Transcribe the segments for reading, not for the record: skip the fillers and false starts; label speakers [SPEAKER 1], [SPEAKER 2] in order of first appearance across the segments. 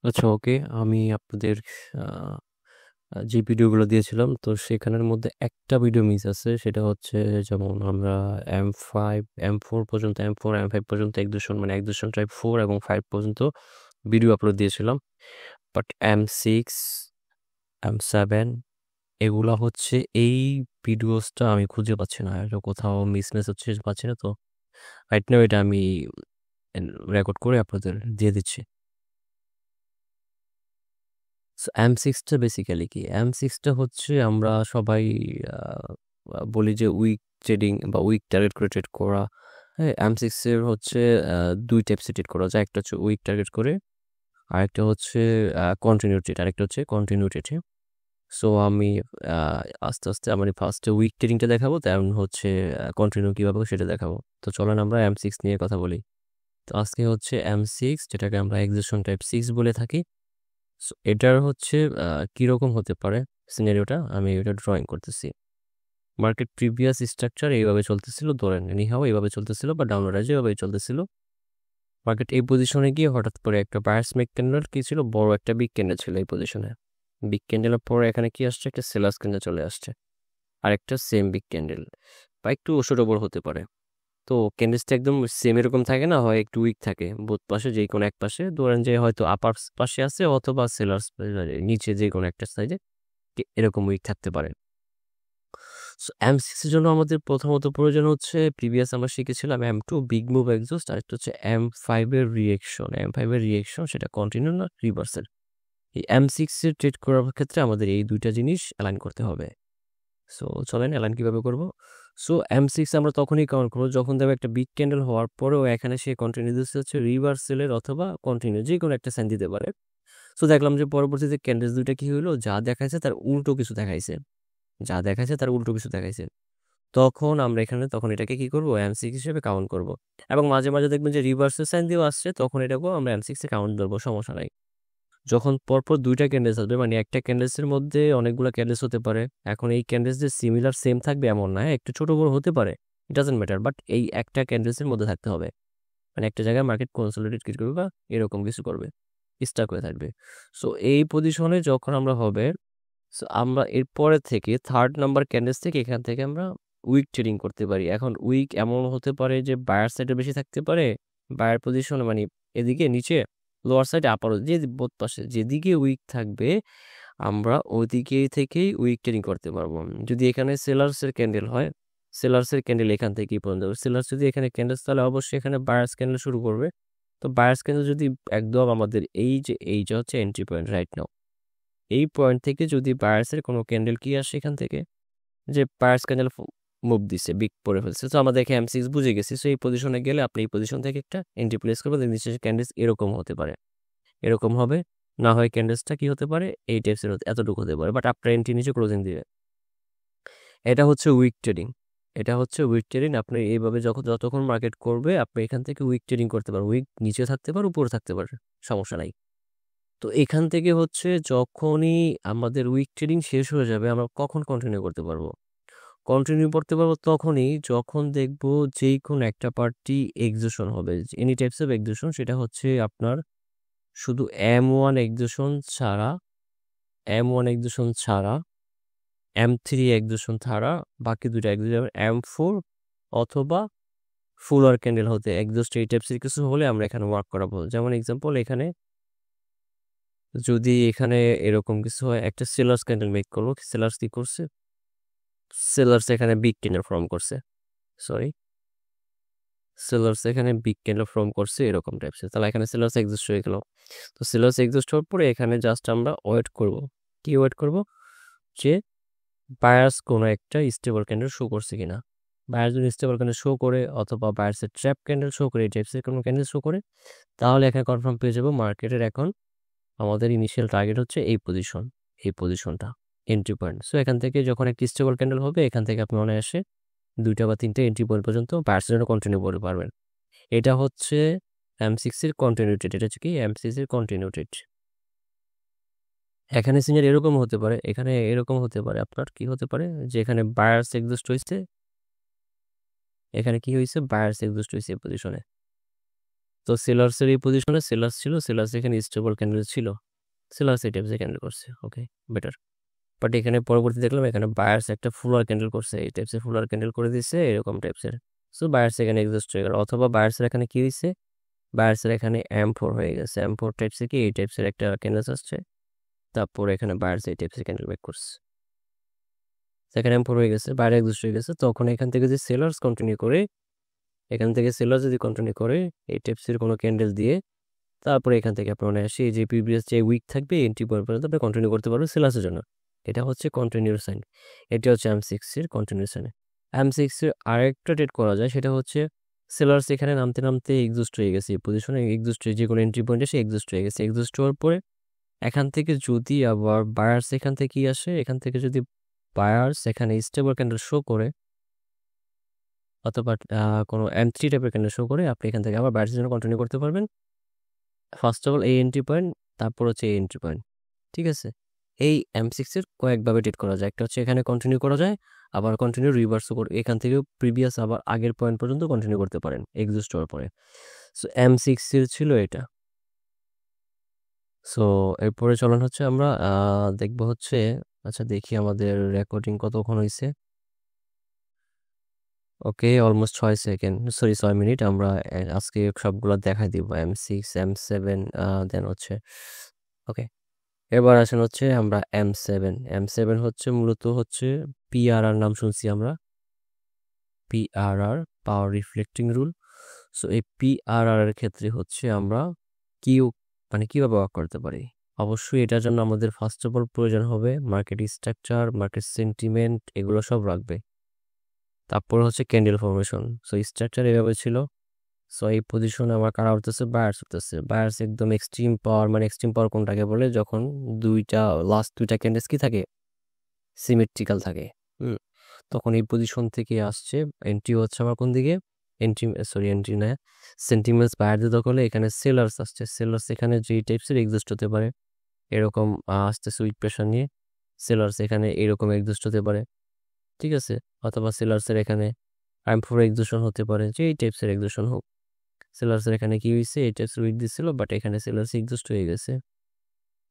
[SPEAKER 1] আচ্ছা, ওকে। আমি আপনাদের আ আ যে ভিডিওগুলো দিয়েছিলাম তো সেখানের মধ্যে একটা ভিডিও মিস আছে। সেটা হচ্ছে যেমন আমরা M5, M4 পর্যন্ত M4, M5 পর্যন্ত এক্সেশন মানে এক্সেশন টাইপ 4 এবং 5 পর্যন্ত ভিডিও আপলোড দিয়েছিলাম। বাট M6, M7 এগুলা হচ্ছে এই ভিডিওসটা আমি খুঁজে পাচ্ছি না। এটা কোথাও মিসম্যাচ হচ্ছে পাচ্ছি না তো। রাইট নাও এটা আমি রেকর্ড করে আপনাদের দিয়ে দিচ্ছি। সো M6 টা বেসিক্যালি কি? M6 টা হচ্ছে আমরা সবাই আ আ বলি যে উইক ট্রেডিং বা উইক টার্গেট করে ট্রেড করা। হ্যাঁ? M6 এর হচ্ছে ২ টাইপসে ট্রেড করা যায়। একটা হচ্ছে উইক টার্গেট করে, আরেকটা হচ্ছে কন্টিনিউ ট্রেড, আরেকটা হচ্ছে কন্টিনিউ ট্রেড। হ্যাঁ? সো আমি আ আস্তে মানে ফার্স্টে উইক ট্রেডিংটা দেখাবো, দেন হচ্ছে কন্টিনিউ কিভাবে সেটা দেখাবো। তো চলেন আমরা M6 নিয়ে কথা বলি। তো আজকে হচ্ছে M6 যেটাকে আমরা এক্সেশন টাইপ 6 বলে থাকি। সো এটার হচ্ছে কিরকম হতে পারে সিনারিওটা আমি এটা ড্রয়িং করতেছি। মার্কেট প্রিভিয়াস স্ট্রাকচার এইভাবে চলতেছিল, ধরেন এনিহাও এইভাবে চলতেছিল বা ডাউনওয়ার্ড রাইজে এভাবেই চলতেছিল। মার্কেট এই পজিশনে গিয়ে হঠাৎ করে একটা বায়ার্স মেক ক্যান্ডেল কি ছিল, বড় একটা বিগ ক্যান্ডেল ছিল এই পজিশনে। বিগ ক্যান্ডেলের পরে এখানে কি আসছে, একটা সেলার্স ক্যান্ডেল চলে আসছে, আর একটা সেম বিগ ক্যান্ডেল বা একটু ওষুধ ওপর হতে পারে। তো ক্যান্ডেলসটা একদম সেম এরকম থাকে না, হয় একটু উইক থাকে বোথ পাশে, যে কোনো এক পাশে ধরেন যে হয়তো আপার পাশে আছে অথবা সেলার্স নিচে যে কোনো একটা সাইডে এরকম উইক থাকতে পারে। সো M6 এর জন্য আমাদের প্রথমত প্রয়োজন হচ্ছে, প্রিভিয়াস আমরা শিখেছিলাম M2 বিগ মুভ এক্সজস্ট, আর একটা হচ্ছে M5 এর রিয়েকশন। M5 এর রিয়েকশন সেটা কন্টিনিউ না রিভার্সাল। এই M6 এর ট্রেড করার ক্ষেত্রে আমাদের এই দুইটা জিনিস অ্যালাইন করতে হবে। সো চলেন অ্যালাইন কিভাবে করব। সো M6 আমরা তখনই কাউন্ট করবো যখন দেখবো একটা বিগ ক্যান্ডেল হওয়ার পরেও এখানে সে কন্টিনিউ দিচ্ছে হচ্ছে রিভার্সালের অথবা কন্টিনিউ যে কোনো একটা সাইন দিতে পারে। সো দেখলাম যে পরবর্তীতে ক্যান্ডেলস দুইটা কি হলো, যা দেখাইছে তার উল্টো কিছু দেখাইছে, যা দেখাইছে তার উল্টো কিছু দেখাইছে। তখন আমরা এখানে তখন এটাকে কি করব, M6 হিসেবে কাউন্ট করব। এবং মাঝে মাঝে দেখবেন যে রিভার্সের সাইন দিয়েও আসছে, তখন এটাকেও আমরা M6 এ কাউন্ট ধরবো, সমস্যা নাই। যখন পরপর দুইটা ক্যান্ডেলস আসবে, মানে একটা ক্যান্ডেলসের মধ্যে অনেকগুলো ক্যান্ডেলস হতে পারে। এখন এই ক্যান্ডেলস যে সিমিলার সেম থাকবে এমন না, হ্যাঁ? একটু ছোট বড় হতে পারে, ইট ডাজন্ট ম্যাটার, বাট এই একটা ক্যান্ডেলসের মধ্যে থাকতে হবে। মানে একটা জায়গায় মার্কেট কনসলিডেট কি করবে বা এরকম কিছু করবে, স্টাক হয়ে থাকবে। সো এই পজিশনে যখন আমরা হবে, সো আমরা এরপরে থেকে থার্ড নাম্বার ক্যান্ডেলস থেকে এখান থেকে আমরা উইক ট্রেডিং করতে পারি। এখন উইক এমন হতে পারে যে বায়ার সাইডে বেশি থাকতে পারে, বায়ার পজিশনে মানে এদিকে নিচে, লোয়ার সাইডে আপারও, যে বোথ পাশে যেদিকে উইক থাকবে আমরা ওদিকে থেকেই উইক ট্রেডিং করতে পারবো। যদি এখানে সেলার্সের ক্যান্ডেল হয়, সেলার্সের ক্যান্ডেল এখান থেকেই পর্যন্ত যাবে। সেলার্স যদি এখানে ক্যান্ডেল, তাহলে অবশ্যই এখানে বায়ার্স ক্যান্ডেল শুরু করবে। তো বায়ার্স ক্যান্ডেল যদি একদম আমাদের এইটা হচ্ছে এন্ট্রি পয়েন্ট রাইট নাও, এই পয়েন্ট থেকে যদি বায়ার্সের কোনো ক্যান্ডেল কি আসে এখান থেকে, যে বায়ার্স ক্যান্ডেল মুভ দিছে, বিগ পড়ে ফেলছে, তো আমরা দেখে M6 বুঝে গেছি। সো এই পজিশনে গেলে আপনি এই পজিশন থেকে একটা এন্ট্রি প্লেস করবেন, নিচে ক্যান্ডেলস এরকম হতে পারে, এরকম হবে, না হয় ক্যান্ডেলসটা কি হতে পারে, এই টাইপসের এতটুকু হতে পারে, বাট আপনার এন্ট্রি নিচে ক্লোজিং দিবে। এটা হচ্ছে উইক ট্রেডিং, এটা হচ্ছে উইক ট্রেডিং। আপনি এইভাবে যতক্ষণ মার্কেট করবে আপনি এখান থেকে উইক ট্রেডিং করতে পারেন, উইক নিচে থাকতে পারে উপরে থাকতে পারে, সমস্যা নাই। তো এখান থেকে হচ্ছে যখনই আমাদের উইক ট্রেডিং শেষ হয়ে যাবে, আমরা কখন কন্টিনিউ করতে পারবো? কন্টিনিউ করতে পারবো তখনই যখন দেখবো যেই কোনো একটা পার্টি এক্সিশন হবে, এনি টাইপস অফ এক্সিশন, সেটা হচ্ছে আপনার শুধু M1 এক্সিশন ছাড়া, M1 এক্সিশন ছাড়া, M3 এক্সিশন ছাড়া বাকি দুইটা এক্সিশন, M4 অথবা ফুলার ক্যান্ডেল হতে এক্সস্ট, এই টাইপসের কিছু হলে আমরা এখানে ওয়ার্ক করাবো। যেমন এক্সাম্পল, এখানে যদি এখানে এরকম কিছু হয়, একটা সেলার্স ক্যান্ডেল মেক করবো। সেলার্স কি করছে, সেলার্স এখানে বিগ ক্যান্ডেল ফর্ম করছে, সরি, সেলার্স এখানে বিগ ক্যান্ডেল ফর্ম করছে এরকম টাইপসের, তাহলে এখানে সেলার্স এক্সিস্ট হয়ে গেল। তো সেলার্স এক্সিস্ট হওয়ার পরে এখানে জাস্ট আমরা ওয়েট করব। কি ওয়েট করব, যে বায়ার্স কোনো একটা স্টেবল ক্যান্ডেল শো করছে কিনা। বায়ার্স যদি স্টেবল ক্যান্ডেল শো করে অথবা বায়ার্সের ট্র্যাপ ক্যান্ডেল শো করে, এই টাইপসের কোনো ক্যান্ডেল শো করে, তাহলে এখানে কনফার্ম পেয়ে যাবো মার্কেটের এখন আমাদের ইনিশিয়াল টার্গেট হচ্ছে এই পজিশন, এই পজিশনটা এন্ট্রি পয়েন্ট। সো এখান থেকে যখন একটা স্টেবল ক্যান্ডেল হবে, এখান থেকে আপনি অনায়াসে 2টা বা 3টে এন্ট্রি পয়েন্ট পর্যন্ত বায়ার্সের জন্য কন্টিনিউ করতে পারবেন। এটা হচ্ছে M6 এর কন্টিনিউটেড, এটা হচ্ছে কি M6 এর কন্টিনিউটেড। এখানে সিনিয়র এরকম হতে পারে, এখানে এরকম হতে পারে, আপনার কি হতে পারে যে এখানে বায়ার্স এক্সিস্ট হয়েছে, এখানে কি হয়েছে, বায়ার্স এক্সিস্ট হয়েছে এই পজিশনে। তো সেলার্সের এই পজিশনে সেলার্স ছিল, সেলার্স এখানে স্টেবল ক্যান্ডেল ছিল, সেলার্স এই টাইপসে ক্যান্ডেল করছে, ওকে বেটার। বাট এখানে পরবর্তী দেখলাম এখানে বায়ার্স একটা ফুলার ক্যান্ডেল করছে, এই টাইপসের ফুলার ক্যান্ডেল করে দিচ্ছে এরকম টাইপসের। সো বায়ার্স এখানে এক্সস্ট হয়ে গেল, অথবা বায়ার্সের এখানে কি হয়েছে, বায়ার্সের এখানে M4 হয়ে গেছে, M4 টাইপসের কি এই টাইপসের একটা ক্যান্ডেল আসছে, তারপর এখানে বায়ার্স এই টাইপসের ক্যান্ডেল ব্যাক করছে, সেখানে M4 হয়ে গেছে, বাইরে এক্সস্ট হয়ে গেছে। তখন এখান থেকে যে সেলার্স কন্টিনিউ করে, এখান থেকে সেলার যদি কন্টিনিউ করে এই টাইপসের কোনো ক্যান্ডেল দিয়ে, তারপরে এখান থেকে আপনার আসে যে প্রিভিয়াস যে উইক থাকবে এন্ট্রি পয়েন্ট পর্যন্ত আপনি কন্টিনিউ করতে পারবেন সেলার্সের জন্য। এটা হচ্ছে কন্টিনিউর সাইন, এটা হচ্ছে M6 এর কন্টিনিউ সাইন। M6 এর আরেকটা ট্রেড করা যায়, সেটা হচ্ছে সেলার্স এখানে নামতে নামতে এক্সস্ট হয়ে গেছে, এই পজিশনে এক্সস্ট হয়ে যে কোনো এন্ট্রি পয়েন্টে সে এক্সস্ট হয়ে গেছে। এক্সস্ট হওয়ার পরে এখান থেকে যদি আবার বায়ার্স এখান থেকে আসে, এখান থেকে যদি বায়ার্স এখানে স্টেবল ক্যান্ডেল শো করে, অথবা কোনো M3 টাইপের ক্যান্ডেল শো করে, আপনি এখান থেকে আবার বায়ার্সের জন্য কন্টিনিউ করতে পারবেন। ফার্স্ট অফ অল এই এন্ট্রি পয়েন্ট, তারপর হচ্ছে এই এন্ট্রি পয়েন্ট, ঠিক আছে। এই M6 এর কয়েকভাবে ট্রেড করা যায়, একটা হচ্ছে এখানে কন্টিনিউ করা যায়, আবার কন্টিনিউ রিভার্সও করে এখান থেকে প্রিভিয়াস আবার আগের পয়েন্ট পর্যন্ত কন্টিনিউ করতে পারেন এক্সিস্ট হওয়ার পরে। সো M6 এর ছিল এটা। সো এরপরে চলুন হচ্ছে আমরা দেখবো হচ্ছে, আচ্ছা দেখি আমাদের রেকর্ডিং কতক্ষণ হয়েছে। ওকে, অলমোস্ট 6 সেকেন্ড, সরি 6 মিনিট। আমরা আজকে সবগুলো দেখাই দিব, M6 M7 দেন হচ্ছে, ওকে। এবার আসেন হচ্ছে আমরা M7 হচ্ছে মূলত হচ্ছে PRR নাম শুনছি আমরা, PRR পাওয়ার রিফ্লেক্টিং রুল। সো এই PRR এর ক্ষেত্রে হচ্ছে আমরা কি মানে কিভাবে ওয়ার্ক করতে পারি। অবশ্যই এটার জন্য আমাদের ফার্স্ট অফ অল প্রয়োজন হবে মার্কেট স্ট্রাকচার, মার্কেট সেন্টিমেন্ট, এগুলো সব রাখবে। তারপর হচ্ছে ক্যান্ডেল ফরমেশন। সো স্ট্রাকচার এভাবে ছিল। সো এই পজিশনে আমার কারা উঠতেছে, বায়ার্স উঠতেছে। বায়ার্স একদম এক্সট্রিম পাওয়ার, মানে এক্সট্রিম পাওয়ার কোনটাকে বলে, যখন লাস্ট দুইটা ক্যান্ডেলস কি থাকে, সিমেট্রিক্যাল থাকে। তখন এই পজিশন থেকে আসছে, এন্ট্রি হচ্ছে আমার কোন দিকে, এন্ট্রি না, সেন্টিমেন্টস বায়ার দিতে হলে এখানে সেলার্স আসছে। সেলার্স এখানে যেই টাইপসের এক্সিস্ট হতে পারে, এরকম আসতে সুইক প্রেশার নিয়ে সেলার্স এখানে এরকম এক্সিস্ট হতে পারে, ঠিক আছে। অথবা সেলার্সের এখানে M4 এক্সিস্টন হতে পারে, যে এই টাইপসের এক্সিস্টন হোক। সেলার্সের এখানে কি হয়েছে, এই টাইপসের উইক দিচ্ছিল, বাট এখানে সেলার্স এক্সিস্ট হয়ে গেছে।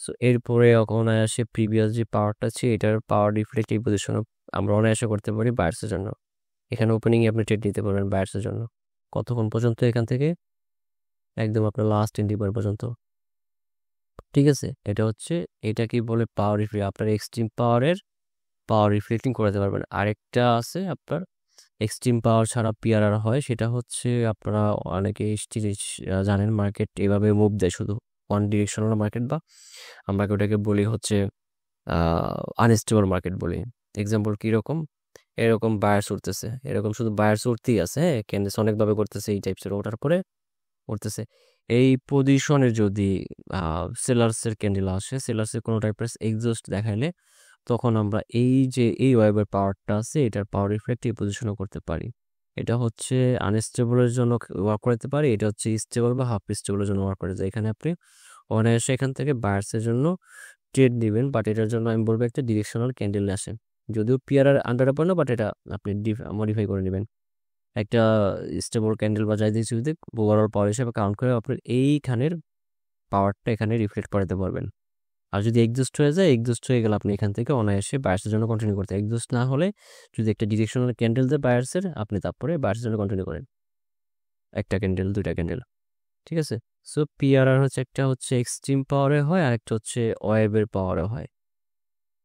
[SPEAKER 1] সো এরপরে অনায়াসে প্রিভিয়াস যে পাওয়ারটা আছে এটার পাওয়ার রিফ্লেক্ট এই পজিশনে আমরা অনায়াসে করতে পারি বায়ার্সের জন্য। এখানে ওপেনিংয়ে আপনি ট্রেড নিতে পারবেন বায়ার্সের জন্য, কতক্ষণ পর্যন্ত, এখান থেকে একদম আপনার লাস্ট এন্ট্রি পয়েন্ট পর্যন্ত, ঠিক আছে। এটা হচ্ছে, এটা কি বলে পাওয়ার রিফ্লেক্ট, আপনার এক্সট্রিম পাওয়ারের পাওয়ার রিফ্লেক্টিং করাতে পারবেন। আরেকটা আছে আপনার এক্সট্রিম পাওয়ার ছাড়া PRR হয়, সেটা হচ্ছে আপনারা অনেকে জিনিস জানেন, মার্কেট এভাবে মুভ দেয় শুধু ওয়ান ডিরেকশনাল মার্কেট, বা আমরা ওটাকে বলি হচ্ছে আনস্টেবল মার্কেট বলি। এক্সাম্পল কীরকম, এরকম বায়ার্স উঠতেছে, এরকম শুধু বায়ার্স উঠতেই আছে, হ্যাঁ, ক্যান্ডেলস অনেকভাবে করতেছে এই টাইপসের, ওঠার পরে উঠতেছে। এই পজিশনে যদি সেলার্সের ক্যান্ডেল আসে, সেলার্সের কোনো টাইপের এক্সস্ট দেখাইলে, তখন আমরা এই যে এই ওয়েবের পাওয়ারটা আছে এটার পাওয়ার রিফ্লেক্ট এই পজিশনে করতে পারি। এটা হচ্ছে আনস্টেবলের জন্য ওয়ার্ক করতে পারি, এটা হচ্ছে স্টেবল বা হাফ স্টেবলের জন্য ওয়ার্ক করে যায়। এখানে আপনি অনায়াসে এখান থেকে বায়ার্সের জন্য ট্রেড দিবেন, বাট এটার জন্য আমি বলবো একটা ডিরেকশনাল ক্যান্ডেল আসে, যদিও PRR আন্ডারে পড়ে না, বাট এটা আপনি মডিফাই করে নেবেন। একটা স্টেবল ক্যান্ডেল বা যাই দিয়েছি যদি ওভারঅল পাওয়ার হিসেবে কাউন্ট করে আপনার এইখানের পাওয়ারটা এখানে রিফ্লেক্ট করাতে পারবেন। আর যদি এক্সস্ট হয়ে যায়, এক্সস্ট হয়ে গেলে আপনি এখান থেকে অনায়াসে বায়ার্সের জন্য কন্টিনিউ করতে, এক্সস্ট না হলে যদি একটা ডিরেকশনাল ক্যান্ডেল দেয় বায়ার্সের, আপনি তারপরে বায়ার্সের জন্য কন্টিনিউ করেন, একটা ক্যান্ডেল, দুইটা ক্যান্ডেল, ঠিক আছে। সো PRR হচ্ছে একটা হচ্ছে এক্সট্রিম পাওয়ারে হয়, আর একটা হচ্ছে ওয়েবের পাওয়ারে হয়।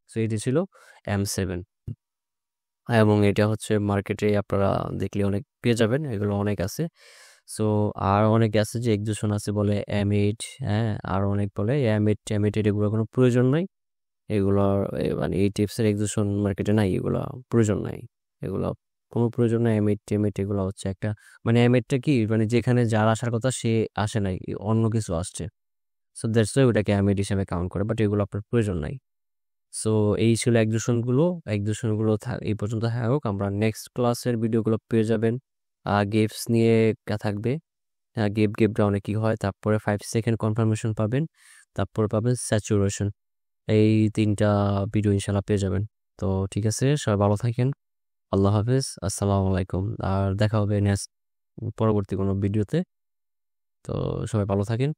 [SPEAKER 1] সো এটি ছিল M7, এবং এটা হচ্ছে মার্কেটে আপনারা দেখলে অনেক পেয়ে যাবেন, এগুলো অনেক আছে। সো আর অনেক আছে যে এক্সিস্টন আছে বলে M8, হ্যাঁ, আর অনেক বলে M8 এগুলো কোনো প্রয়োজন নাই, এগুলো মানে এই টিপসের এক্সিস্টন মার্কেটে নাই, এগুলো প্রয়োজন নাই, এগুলো কোনো প্রয়োজন নাই। M8 এগুলো হচ্ছে একটা, মানে M8টা কি, মানে যেখানে যার আসার কথা সে আসে নাই, অন্য কিছু আসছে। সো দ্যাটস ওয়াই ওটাকে M8 হিসেবে কাউন্ট করে, বাট এগুলো আপনার প্রয়োজন নাই। সো এই ছিল এক্সিস্টনগুলো এই পর্যন্ত হোক। আমরা নেক্সট ক্লাসের ভিডিওগুলো পেয়ে যাবেন, গেপস নিয়ে থাকবে, গেপ ডাউনে কি হয়, তারপরে 5 সেকেন্ড কনফার্মেশন পাবেন, তারপর পাবেন স্যাচুরেশন। এই 3টা ভিডিও ইনশাল্লাহ পেয়ে যাবেন। তো ঠিক আছে, সবাই ভালো থাকেন, আল্লাহ হাফেজ, আসসালামু আলাইকুম। আর দেখা হবে নেক্সট পরবর্তী কোনো ভিডিওতে। তো সবাই ভালো থাকেন।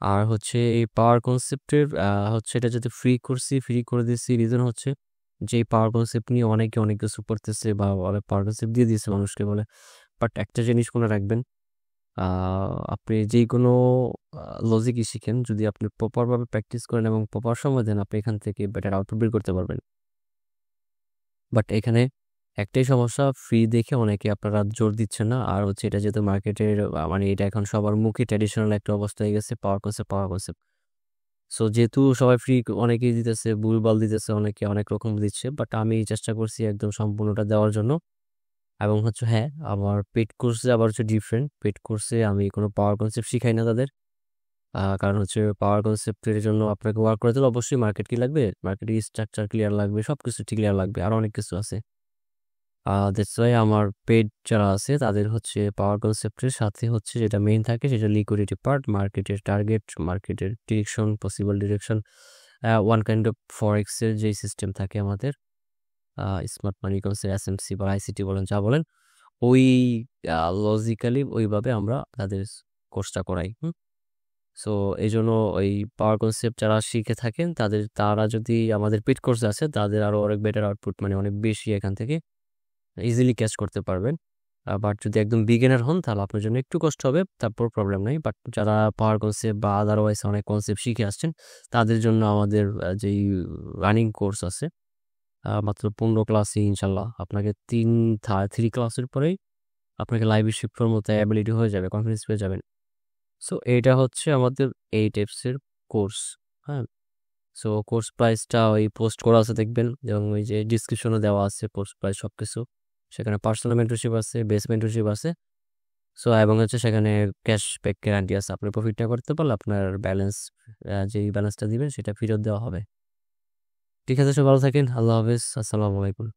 [SPEAKER 1] আর হচ্ছে এই পাওয়ার কনসেপ্টের হচ্ছে এটা যদি ফ্রি করে দিয়েছি রিজন হচ্ছে যে এই পাওয়ার কনসেপ্ট নিয়ে অনেকে অনেক কিছু করতেছে বা অনেক পাওয়ার কনসেপ্ট দিয়ে দিয়েছে মানুষকে বলে। বাট একটা জিনিস মনে রাখবেন, আপনি যেকোনো লজিকই শিখেন, যদি আপনি প্রপারভাবে প্র্যাকটিস করেন এবং প্রপার সময় দেন, আপনি এখান থেকে বেটার আউটপুট বের করতে পারবেন। বাট এখানে একটাই সমস্যা, ফ্রি দেখে অনেকে আপনারা জোর দিচ্ছেন না। আর হচ্ছে এটা যেহেতু মার্কেটের মানে এটা এখন সবার মুখে ট্র্যাডিশনাল একটা অবস্থা হয়ে গেছে, পাওয়ার কনসেপ্ট। সো যেহেতু সবাই ফ্রি অনেকেই দিতেছে, ভুলভাল দিতেছে, অনেকে অনেক রকম দিচ্ছে, বাট আমি চেষ্টা করছি একদম সম্পূর্ণটা দেওয়ার জন্য। এবং হচ্ছে হ্যাঁ, আমার পেড কোর্সে আবার হচ্ছে ডিফারেন্ট। পেড কোর্সে আমি কোনো পাওয়ার কনসেপ্ট শিখাই না তাদের। কারণ হচ্ছে পাওয়ার কনসেপ্টের জন্য আপনাকে ওয়ার্ক করতে হলে অবশ্যই মার্কেট কি লাগবে, মার্কেটের স্ট্রাকচার ক্লিয়ার লাগবে, সব কিছু ক্লিয়ার লাগবে, আরও অনেক কিছু আছে। দ্যাটস ওয়াই আমার পেড যারা আছে তাদের হচ্ছে পাওয়ার কনসেপ্টের সাথে হচ্ছে যেটা মেইন থাকে সেটা লিকুইডিটি পার্ট, মার্কেটের টার্গেট, মার্কেটের direction, possible direction, one kind of ফরেক্সের যে সিস্টেম থাকে আমাদের, স্মার্ট মানি কনসেপ্ট, এসএমসি বা আইসিটি বলেন, যা বলেন, ওই লজিক্যালি ওইভাবে আমরা তাদের কোর্সটা করাই। সো এই জন্য ওই পাওয়ার কনসেপ্ট যারা শিখে থাকেন তারা যদি আমাদের পেড কোর্স আছে, তাদের আরও অনেক বেটার আউটপুট, মানে অনেক বেশি এখান থেকে ইজিলি ক্যাচ করতে পারবেন। বাট যদি একদম বিগিনার হন তাহলে আপনার জন্য একটু কষ্ট হবে, তারপর প্রবলেম নাই। বাট যারা পাওয়ার কনসেপ্ট বা আদারওয়াইজ অনেক কনসেপ্ট শিখে আসছেন, তাদের জন্য আমাদের যেই রানিং কোর্স আছে, মাত্র 15 ক্লাসে ইনশাল্লাহ আপনাকে 3 ক্লাসের পরেই আপনাকে লাইভ শিফটের মতো অ্যাবিলিটি হয়ে যাবে, কনফিডেন্স পেয়ে যাবেন। সো এটা হচ্ছে আমাদের এই টাইপসের কোর্স। হ্যাঁ, সো কোর্স প্রাইসটা ওই পোস্ট করা আছে দেখবেন, এবং ওই যে ডিসক্রিপশনে দেওয়া আছে কোর্স প্রাইস সব কিছু। সেখানে পার্সোনাল মেন্টরশিপ আছে, বেস মেন্টরশিপ আছে। সো এবং হচ্ছে সেখানে ক্যাশব্যাক গ্যারান্টি আছে, আপনি প্রফিটটা করতে পারলে আপনার ব্যালেন্স, যেই ব্যালেন্সটা দিবেন সেটা ফেরত দেওয়া হবে। ঠিক আছে, সব ভালো থাকেন, আল্লাহ হাফেজ, আসসালামু আলাইকুম।